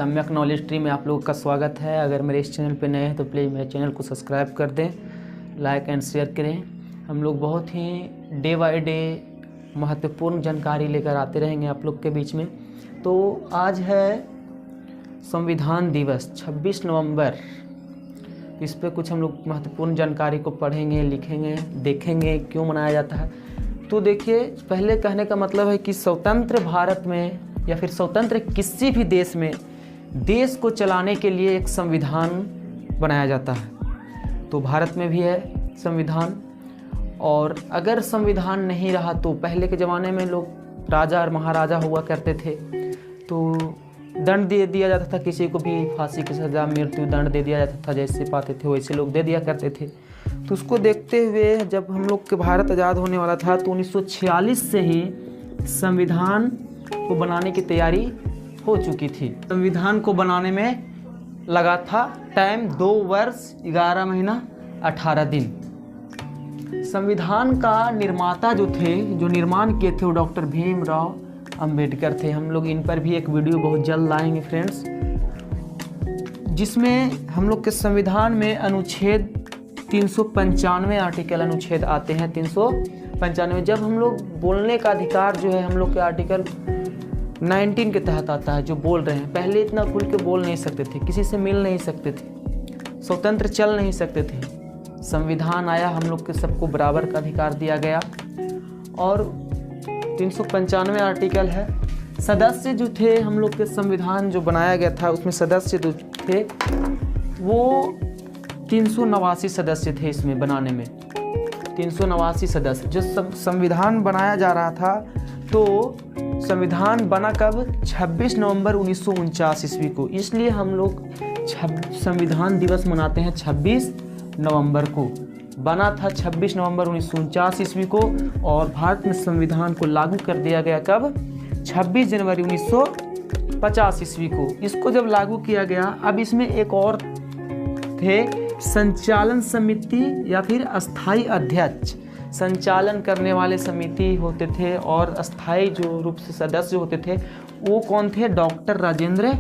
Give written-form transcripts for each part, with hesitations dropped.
सम्यक knowledge tree में आप लोगों का स्वागत है। अगर मेरे इस चैनल पे नए हैं तो प्लीज़ मेरे चैनल को सब्सक्राइब कर दें, लाइक एंड शेयर करें। हम लोग बहुत ही डे बाय डे महत्वपूर्ण जानकारी लेकर आते रहेंगे आप लोग के बीच में। तो आज है संविधान दिवस 26 नवंबर। इस पे कुछ हम लोग महत्वपूर्ण जानकारी को पढ़ेंगे, लिखेंगे, देखेंगे क्यों मनाया जाता है। तो देखिए, पहले कहने का मतलब है कि स्वतंत्र भारत में या फिर स्वतंत्र किसी भी देश में देश को चलाने के लिए एक संविधान बनाया जाता है। तो भारत में भी है संविधान, और अगर संविधान नहीं रहा तो पहले के ज़माने में लोग राजा और महाराजा हुआ करते थे, तो दंड दे दिया जाता था, किसी को भी फांसी की सज़ा, मृत्यु दंड दे दिया जाता था। जैसे पाते थे वैसे लोग दे दिया करते थे। तो उसको देखते हुए जब हम लोग के भारत आज़ाद होने वाला था तो 1946 से ही संविधान को बनाने की तैयारी हो चुकी थी। संविधान को बनाने में लगा था टाइम 2 वर्ष 11 महीना 18 दिन। संविधान का निर्माता जो थे, जो निर्माण किए थे, वो डॉक्टर भीमराव अंबेडकर थे। हम लोग इन पर भी एक वीडियो बहुत जल्द लाएंगे फ्रेंड्स, जिसमें हम लोग के संविधान में अनुच्छेद 395 आर्टिकल अनुच्छेद आते हैं। 395 जब हम लोग बोलने का अधिकार जो है हम लोग के आर्टिकल 19 के तहत आता है, जो बोल रहे हैं। पहले इतना खुल के बोल नहीं सकते थे, किसी से मिल नहीं सकते थे, स्वतंत्र चल नहीं सकते थे। संविधान आया, हम लोग के सबको बराबर का अधिकार दिया गया। और 395 आर्टिकल है। सदस्य जो थे हम लोग के संविधान जो बनाया गया था उसमें सदस्य जो थे वो 389 सदस्य थे। इसमें बनाने में 389 सदस्य। जो संविधान बनाया जा रहा था, तो संविधान बना कब? 26 नवंबर 1949 ईस्वी को। इसलिए हम लोग संविधान दिवस मनाते हैं 26 नवंबर को। बना था 26 नवंबर 1949 ईस्वी को, और भारत में संविधान को लागू कर दिया गया कब? 26 जनवरी 1950 ईस्वी को। इसको जब लागू किया गया, अब इसमें एक और थे, संचालन समिति या फिर अस्थाई अध्यक्ष। संचालन करने वाले समिति होते थे, और अस्थाई जो रूप से सदस्य होते थे वो कौन थे? डॉक्टर राजेंद्र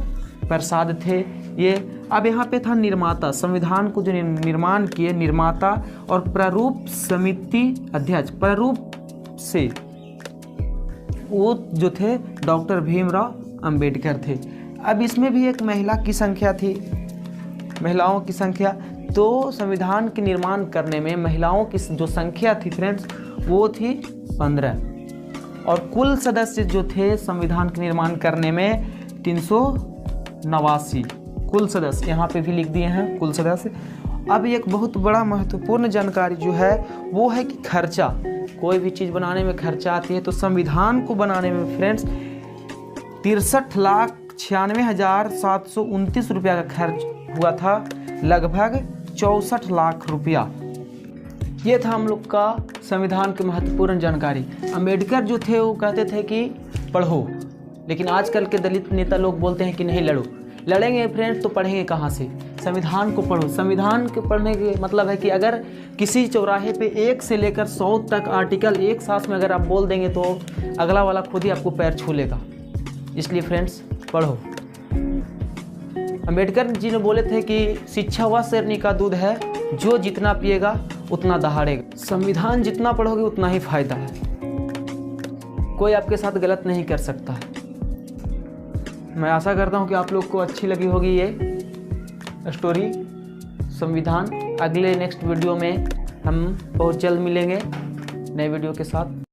प्रसाद थे ये। अब यहाँ पे था निर्माता, संविधान को जो निर्माण किए, निर्माता और प्रारूप समिति अध्यक्ष। प्रारूप से वो जो थे डॉक्टर भीमराव अंबेडकर थे। अब इसमें भी एक महिला की संख्या थी, महिलाओं की संख्या। तो संविधान के निर्माण करने में महिलाओं की जो संख्या थी फ्रेंड्स, वो थी 15, और कुल सदस्य जो थे संविधान के निर्माण करने में 389 कुल सदस्य। यहाँ पे भी लिख दिए हैं कुल सदस्य। अब एक बहुत बड़ा महत्वपूर्ण जानकारी जो है वो है कि खर्चा। कोई भी चीज़ बनाने में खर्चा आती है, तो संविधान को बनाने में फ्रेंड्स 63,96,729 रुपया का खर्च हुआ था, लगभग 64 लाख रुपया। ये था हम लोग का संविधान की महत्वपूर्ण जानकारी। अंबेडकर जो थे वो कहते थे कि पढ़ो, लेकिन आजकल के दलित नेता लोग बोलते हैं कि नहीं लड़ो। लड़ेंगे फ्रेंड्स तो पढ़ेंगे कहाँ से? संविधान को पढ़ो। संविधान के पढ़ने के मतलब है कि अगर किसी चौराहे पे 1 से लेकर 100 तक आर्टिकल एक साथ में अगर आप बोल देंगे तो अगला वाला खुद ही आपको पैर छू लेगा। इसलिए फ्रेंड्स पढ़ो। अंबेडकर जी ने बोले थे कि शिक्षा वह शेरनी का दूध है, जो जितना पिएगा उतना दहाड़ेगा। संविधान जितना पढ़ोगे उतना ही फायदा है, कोई आपके साथ गलत नहीं कर सकता है। मैं आशा करता हूँ कि आप लोग को अच्छी लगी होगी ये स्टोरी संविधान। अगले नेक्स्ट वीडियो में हम बहुत जल्द मिलेंगे नए वीडियो के साथ।